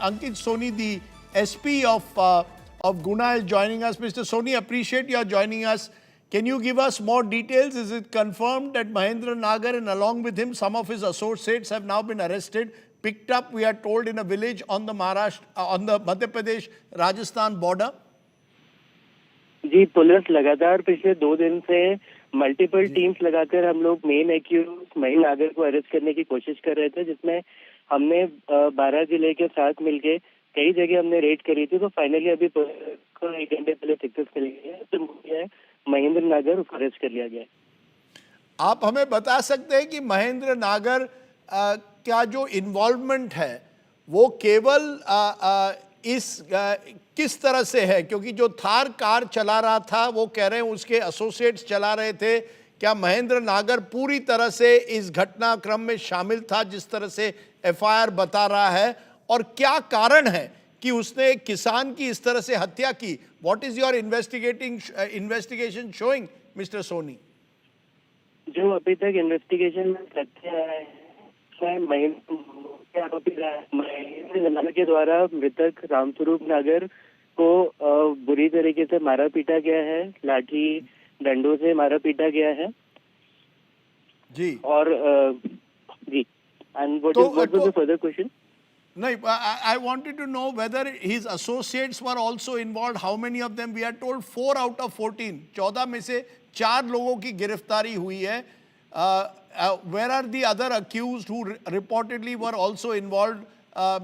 Ankit Soni, the SP of Guna, is joining us. Mr. Soni, appreciate your joining us. Can you give us more details? Is it confirmed that Mahendra Nagar and along with him some of his associates have now been arrested, picked up, we are told, in a village on the Madhya Pradesh Rajasthan border? Ji, police लगातार पिछले 2 दिन से multiple teams लगाकर हम लोग main accused महीन नागर को अरेस्ट करने की कोशिश कर रहे थे, जिसमें हमने 12 जिले के साथ मिलके कई जगह हमने रेड करी थी। तो फाइनली अभी को 1 घंटे पहले सक्सेस मिल गई है, तो महेंद्र नागर को अरेस्ट कर लिया गया है। आप हमें बता सकते हैं कि महेंद्र नागर का जो इन्वॉल्वमेंट है वो केवल किस तरह से है? क्योंकि जो थार कार चला रहा था वो कह रहे हैं उसके एसोसिएट्स चला रहे थे। क्या महेंद्र नागर पूरी तरह से इस घटनाक्रम में शामिल था जिस तरह से एफआईआर बता रहा है? और क्या कारण है कि उसने एक किसान की इस तरह से हत्या की? What is your investigation showing, mister Soni? जो अभी तक इन्वेस्टिगेशन में तथ्य है, महेंद्र नागर के द्वारा मृतक रामस्वरूप नागर को बुरी तरीके से मारा पीटा गया है, लाठी डंडों से मारा पीटा गया है जी। और जी, and what was the further question? No, I wanted to know whether his associates were also involved. How many of them? We are told 4 out of 14. 14 में से 4 लोगों की गिरफ्तारी हुई है. Where are the other accused who reportedly were also involved,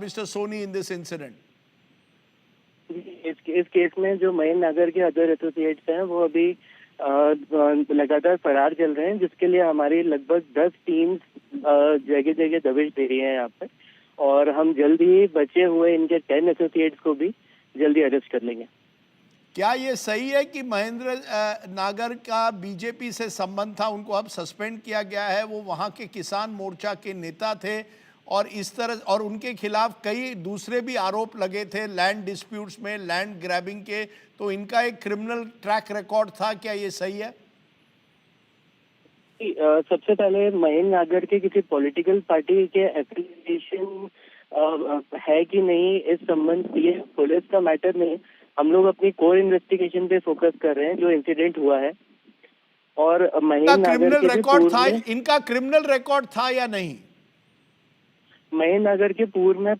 Mr. Soni, in this incident? इस case में जो महेंद्र नागर के अदर एसोसिएट्स हैं वो अभी लगातार फरार चल रहे हैं, जिसके लिए हमारी लगभग 10 टीम्स जगह जगह दबिश दे रही है यहाँ पे, और हम जल्द ही बचे हुए इनके 10 एसोसिएट्स को भी जल्दी अरेस्ट कर लेंगे। क्या ये सही है कि महेंद्र नागर का बीजेपी से संबंध था, उनको अब सस्पेंड किया गया है? वो वहाँ के किसान मोर्चा के नेता थे और इस तरह, और उनके खिलाफ कई दूसरे भी आरोप लगे थे लैंड डिस्प्यूट्स में, लैंड ग्रैबिंग के, तो इनका एक क्रिमिनल ट्रैक रिकॉर्ड था। क्या ये सही है? सबसे पहले महेंद्र नागर के किसी पॉलिटिकल पार्टी के एफिलिएशन है कि नहीं, इस संबंध ये पुलिस का मैटर नहीं। हम लोग अपनी कोर इन्वेस्टिगेशन पे फोकस कर रहे हैं, जो इंसिडेंट हुआ है। और महेंद्र नागर के रिकॉर्ड था, इनका क्रिमिनल रिकॉर्ड था या नहीं? महेंद्र नागर के पूर्व में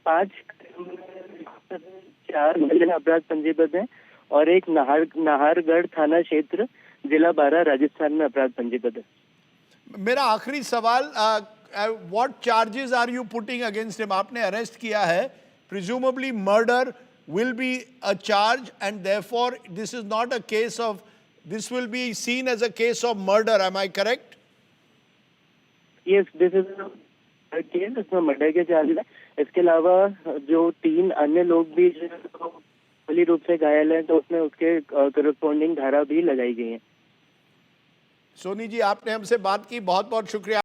4 महिला अपराध पंजीबद्ध हैं और एक नाहरगढ़ थाना क्षेत्र जिला 12 राजस्थान में अपराध पंजीबद्ध है। मेरा आखिरी सवाल, what charges are you putting against him? आपने अरेस्ट किया है, presumably murder will be a charge, and therefore this is not a case of, this will be seen as a case of murder, am I correct? Yes, this is a case, इसमें murder के charge है। इसके अलावा जो 3 अन्य लोग भी गंभीर रूप से घायल हैं, तो उसमें उसके करस्पॉन्डिंग धारा भी लगाई गई है। सोनी जी, आपने हमसे बात की, बहुत बहुत शुक्रिया।